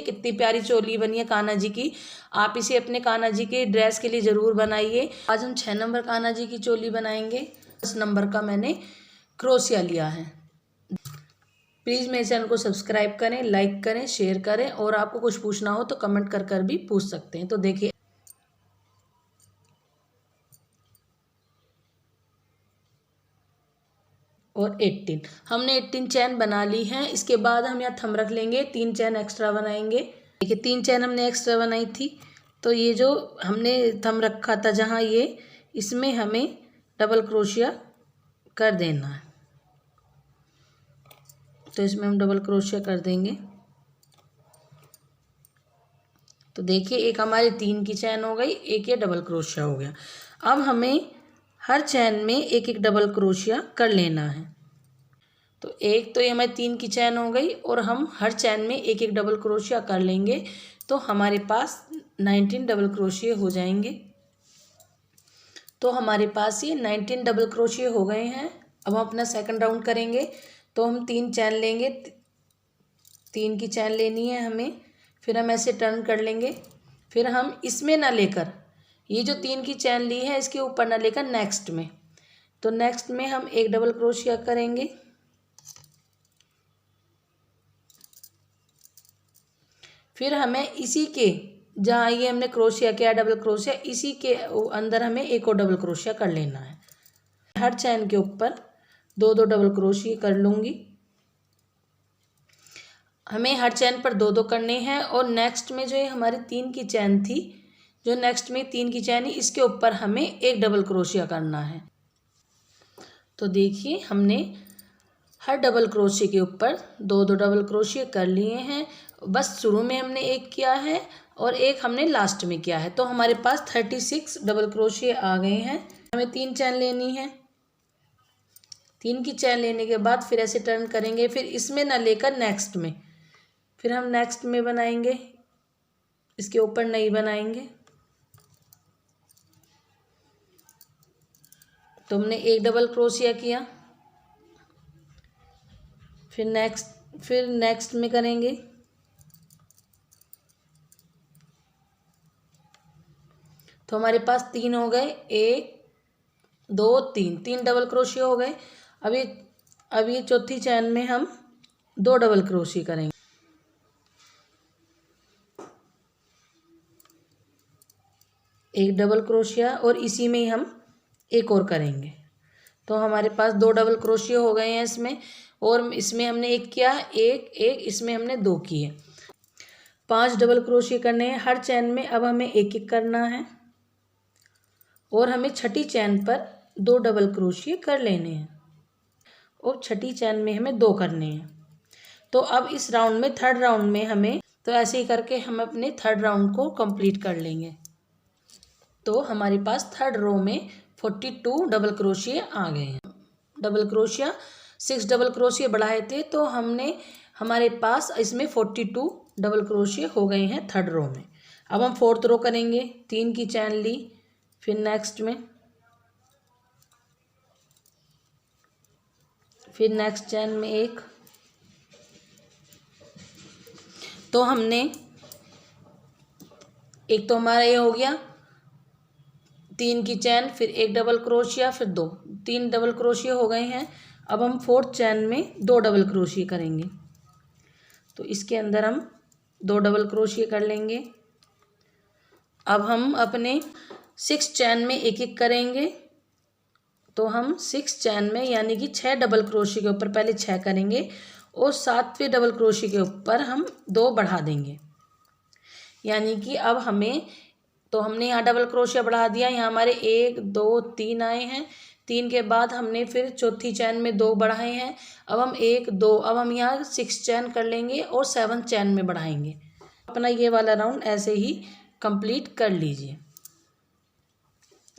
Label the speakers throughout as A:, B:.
A: कितनी प्यारी चोली बनी है कान्हा जी की। आप इसे अपने कान्हा जी के ड्रेस के लिए ज़रूर बनाइए। आज हम 6 नंबर कान्हा जी की चोली बनाएंगे। 10 नंबर का मैंने क्रोशिया लिया है। प्लीज़ मेरे चैनल को सब्सक्राइब करें, लाइक करें, शेयर करें, और आपको कुछ पूछना हो तो कमेंट कर भी पूछ सकते हैं। तो देखिए, और 18 हमने 18 चैन बना ली हैं। इसके बाद हम यहाँ थंब रख लेंगे, 3 चैन एक्स्ट्रा बनाएंगे। देखिए 3 चैन हमने एक्स्ट्रा बनाई थी, तो ये जो हमने थंब रखा था जहाँ ये, इसमें हमें डबल क्रोशिया कर देना है। तो इसमें हम डबल क्रोशिया कर देंगे। तो देखिए एक हमारी 3 की चैन हो गई, एक ये डबल क्रोशिया हो गया। अब हमें हर चैन में एक एक डबल क्रोशिया कर लेना है। तो एक तो ये हमारी 3 की चैन हो गई, और हम हर चैन में एक एक डबल क्रोशिया कर लेंगे, तो हमारे पास 19 डबल क्रोशिया हो जाएंगे। तो हमारे पास ये 19 डबल क्रोशिया हो गए हैं। अब हम अपना सेकंड राउंड करेंगे। तो हम 3 चैन लेंगे, 3 की चैन लेनी है हमें। फिर हम ऐसे टर्न कर लेंगे। फिर हम इसमें ना लेकर, ये जो 3 की चैन ली है इसके ऊपर ना लेकर नेक्स्ट में, तो नेक्स्ट में हम एक डबल क्रोशिया करेंगे। फिर हमें इसी के, जहाँ ये हमने क्रोशिया किया डबल क्रोशिया, इसी के अंदर हमें एक और डबल क्रोशिया कर लेना है। हर चैन के ऊपर 2-2 डबल क्रोशिया कर लूँगी। हमें हर चैन पर 2-2 करने हैं। और नेक्स्ट में जो ये हमारी 3 की चैन थी, जो नेक्स्ट में 3 की चैन है, इसके ऊपर हमें एक डबल क्रोशिया करना है। तो देखिए हमने हर डबल क्रोशिया के ऊपर 2-2 डबल क्रोशिया कर लिए हैं। बस शुरू में हमने एक किया है और एक हमने लास्ट में किया है। तो हमारे पास 36 डबल क्रोशिया आ गए हैं। हमें 3 चैन लेनी है। 3 की चैन लेने के बाद फिर ऐसे टर्न करेंगे। फिर इसमें ना लेकर नेक्स्ट में, फिर हम नेक्स्ट में बनाएंगे, इसके ऊपर नहीं बनाएंगे। तो हमने एक डबल क्रोशिया किया, फिर नेक्स्ट में करेंगे। तो हमारे पास 3 हो गए, 1 2 3 डबल क्रोशिया हो गए। अब ये चौथी चैन में हम 2 डबल क्रोशिया करेंगे। एक डबल क्रोशिया, और इसी में ही हम एक और करेंगे। तो हमारे पास 2 डबल क्रोशिया हो गए हैं इसमें। और इसमें हमने एक किया, एक इसमें हमने 2 किए। 5 डबल क्रोशिया करने हैं हर चैन में। अब हमें एक एक करना है, और हमें छठी चैन पर 2 डबल क्रोशिया कर लेने हैं, और छठी चैन में हमें 2 करने हैं। तो अब इस राउंड में, थर्ड राउंड में हमें, तो ऐसे ही करके हम अपने थर्ड राउंड को कंप्लीट कर लेंगे। तो हमारे पास थर्ड रो में 42 डबल क्रोशिया आ गए हैं। डबल क्रोशिया 6 डबल क्रोशिया बढ़ाए थे, तो हमारे पास इसमें 42 डबल क्रोशिया हो गए हैं थर्ड रो में। अब हम फोर्थ रो करेंगे। 3 की चैन ली, फिर नेक्स्ट में, फिर नेक्स्ट चैन में एक। तो हमने एक, तो हमारा ये हो गया 3 की चैन, फिर एक डबल क्रोशिया, फिर 2, 3 डबल क्रोशिया हो गए हैं। अब हम फोर्थ चैन में 2 डबल क्रोशिया करेंगे। तो इसके अंदर हम 2 डबल क्रोशिया कर लेंगे। अब हम अपने 6 चैन में एक एक करेंगे। तो हम 6 चैन में, यानी कि 6 डबल क्रोशिया के ऊपर पहले 6 करेंगे, और 7वें डबल क्रोशिया के ऊपर हम 2 बढ़ा देंगे। यानी कि अब हमें, तो हमने यहाँ डबल क्रोशिया बढ़ा दिया, यहाँ हमारे 1 2 3 आए हैं। 3 के बाद हमने फिर चौथी चैन में 2 बढ़ाए हैं। अब हम 1 2, अब हम यहाँ 6 चैन कर लेंगे और 7 चैन में बढ़ाएंगे। अपना ये वाला राउंड ऐसे ही कंप्लीट कर लीजिए।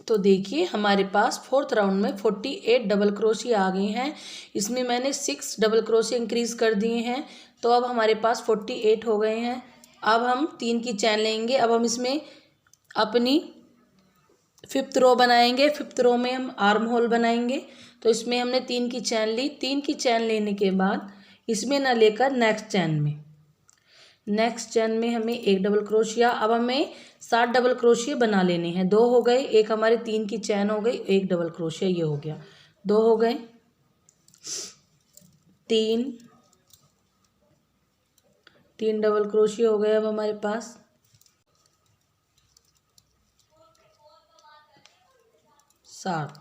A: तो देखिए हमारे पास फोर्थ राउंड में 48 डबल क्रोशिया आ गए हैं। इसमें मैंने 6 डबल क्रोशिया इंक्रीज़ कर दिए हैं। तो अब हमारे पास 48 हो गए हैं। अब हम 3 की चैन लेंगे। अब हम इसमें अपनी 5th रो बनाएंगे। 5th रो में हम आर्म होल बनाएंगे। तो इसमें हमने 3 की चैन ली। 3 की चैन लेने के बाद इसमें ना लेकर नेक्स्ट चैन में, नेक्स्ट चेन में हमें एक डबल क्रोशिया। अब हमें 7 डबल क्रोशिया बना लेने हैं। 2 हो गए, एक हमारी 3 की चेन हो गई, एक डबल क्रोशिया ये हो गया, 2 हो गए, 3 डबल क्रोशिया हो गए अब हमारे पास। 7।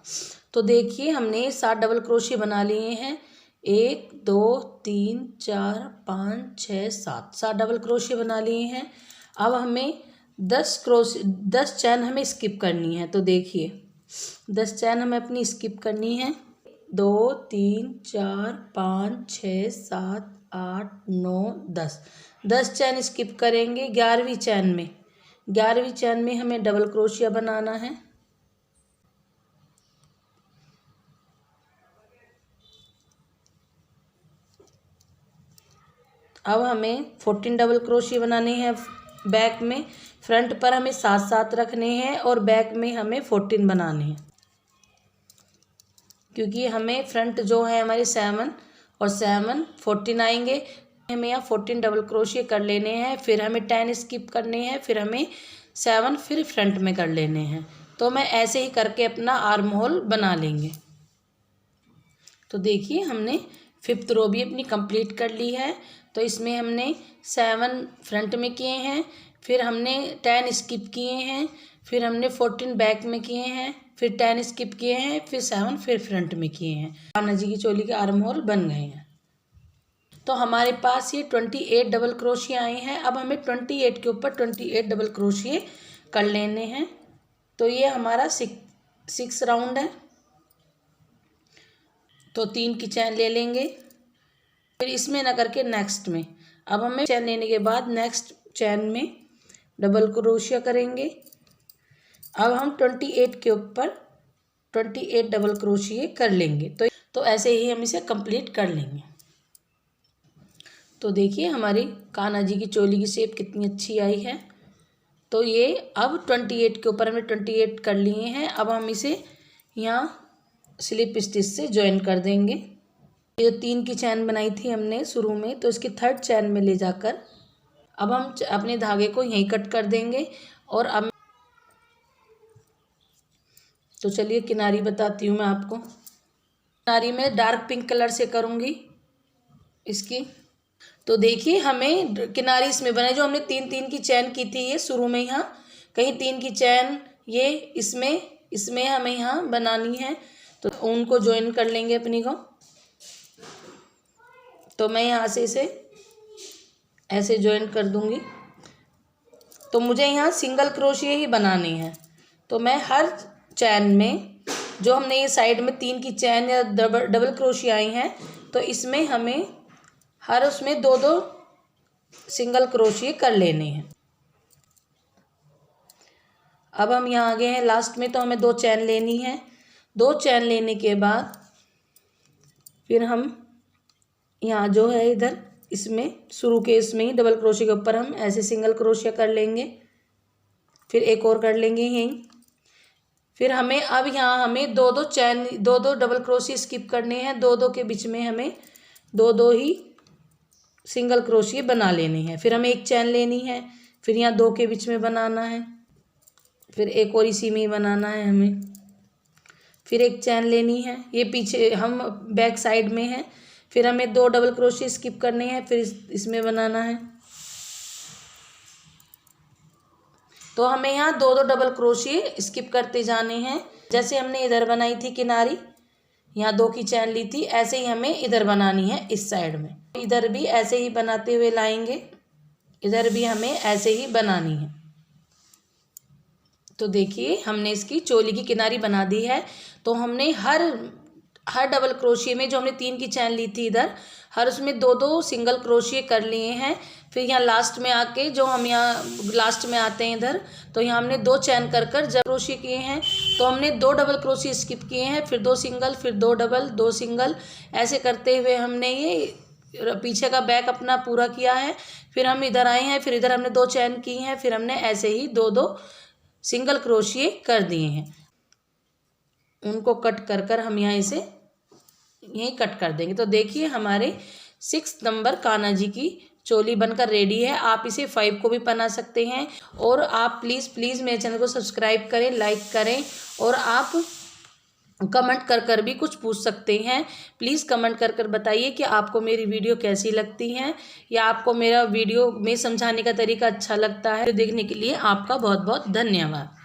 A: तो देखिए हमने 7 डबल क्रोशिया बना लिए हैं। 1 2 3 4 5 6 7, 7 डबल क्रोशिया बना लिए हैं। अब हमें 10 चैन हमें स्किप करनी है। तो देखिए 10 चैन हमें अपनी स्किप करनी है। 2 3 4 5 6 7 8 9 10, 10 चैन स्किप करेंगे। 11वीं चैन में हमें डबल क्रोशिया बनाना है। अब हमें 14 डबल क्रोशिया बनाने हैं बैक में। फ्रंट पर हमें 7 रखने हैं और बैक में हमें 14 बनाने हैं, क्योंकि हमें फ्रंट जो है हमारे 7 और 7 14 आएंगे। हमें यहाँ 14 डबल क्रोशिया कर लेने हैं, फिर हमें 10 स्किप करने हैं, फिर हमें 7 फिर फ्रंट में कर लेने हैं। तो मैं ऐसे ही करके अपना आर्म होल बना लेंगे। तो देखिए हमने 5th रो भी अपनी कंप्लीट कर ली है। तो इसमें हमने 7 फ्रंट में किए हैं, फिर हमने 10 स्किप किए हैं, फिर हमने 14 बैक में किए हैं, फिर 10 स्किप किए हैं, फिर 7 फिर फ्रंट में किए हैं। कान्हा जी की चोली के आर्म होल बन गए हैं। तो हमारे पास ये 28 डबल क्रोशिया आए हैं। अब हमें 28 के ऊपर 28 डबल क्रोशिया कर लेने हैं। तो ये हमारा 6 राउंड है। तो 3 की चैन ले लेंगे, फिर इसमें ना करके नेक्स्ट में। अब हमें चैन लेने के बाद नेक्स्ट चैन में डबल क्रोशिया करेंगे। अब हम 28 के ऊपर 28 डबल क्रोशिया कर लेंगे। तो ऐसे ही हम इसे कंप्लीट कर लेंगे। तो देखिए हमारी कान्हा जी की चोली की शेप कितनी अच्छी आई है। तो ये अब 28 के ऊपर हमने 28 कर लिए हैं। अब हम इसे यहाँ स्लिप स्टिच से ज्वाइन कर देंगे। ये 3 की चैन बनाई थी हमने शुरू में, तो इसकी 3rd चैन में ले जाकर अब हम अपने धागे को यहीं कट कर देंगे। और अब तो चलिए किनारी बताती हूँ मैं आपको। किनारी में डार्क पिंक कलर से करूँगी इसकी। तो देखिए हमें किनारी इसमें बने, जो हमने 3 की चैन की थी ये शुरू में, यहाँ कहीं 3 की चैन ये इसमें हमें यहाँ बनानी है। तो उनको ज्वाइन कर लेंगे अपनी को। तो मैं यहाँ से इसे ऐसे ज्वाइन कर दूंगी। तो मुझे यहाँ सिंगल क्रोशिया ही बनानी है। तो मैं हर चैन में जो हमने ये साइड में 3 की चैन या डबल क्रोशिया आई हैं, तो इसमें हमें हर उसमें 2 सिंगल क्रोशिया कर लेने हैं। अब हम यहाँ आ गए हैं लास्ट में, तो हमें 2 चैन लेनी है। 2 चैन लेने के बाद फिर हम यहाँ जो है इधर इसमें शुरू के इसमें ही डबल क्रोशिया के ऊपर हम ऐसे सिंगल क्रोशिया कर लेंगे, फिर एक और कर लेंगे यहीं। फिर हमें अब यहाँ हमें 2 चैन 2 डबल क्रोशिया स्किप करने हैं। 2 के बीच में हमें 2 ही सिंगल क्रोशिया बना लेने हैं। फिर हमें एक चैन लेनी है, फिर यहाँ 2 के बीच में बनाना है, फिर एक और इसी में ही बनाना है हमें। फिर एक चैन लेनी है, ये पीछे हम बैक साइड में है। फिर हमें 2 डबल क्रोशिया स्किप करने हैं, फिर इसमें बनाना है। तो हमें यहाँ 2 डबल क्रोशिया स्किप करते जाने हैं। जैसे हमने इधर बनाई थी किनारी, यहाँ 2 की चैन ली थी, ऐसे ही हमें इधर बनानी है इस साइड में। इधर भी ऐसे ही बनाते हुए लाएंगे, इधर भी हमें ऐसे ही बनानी है। तो देखिए हमने इसकी चोली की किनारी बना दी है। तो हमने हर डबल क्रोशिया में जो हमने 3 की चैन ली थी इधर, हर उसमें 2 सिंगल क्रोशिया कर लिए हैं। फिर यहाँ लास्ट में आके जो हम यहाँ लास्ट में आते हैं इधर, तो यहाँ हमने 2 चैन कर जब क्रोशिया किए हैं। तो हमने 2 डबल क्रोशिया स्किप किए हैं, फिर 2 सिंगल, फिर 2 डबल, 2 सिंगल, ऐसे करते हुए हमने ये पीछे का बैक अपना पूरा किया है। फिर हम इधर आए हैं, फिर इधर हमने 2 चैन की हैं, फिर हमने ऐसे ही 2 सिंगल क्रोशिया कर दिए हैं। उनको कट कर हम यहाँ इसे यहीं कट कर देंगे। तो देखिए हमारे 6 नंबर कान्हा जी की चोली बनकर रेडी है। आप इसे 5 को भी पहना सकते हैं। और आप प्लीज़ मेरे चैनल को सब्सक्राइब करें, लाइक करें और आप कमेंट कर भी कुछ पूछ सकते हैं। प्लीज़ कमेंट कर बताइए कि आपको मेरी वीडियो कैसी लगती हैं या आपको मेरा वीडियो में समझाने का तरीका अच्छा लगता है। देखने के लिए आपका बहुत बहुत धन्यवाद।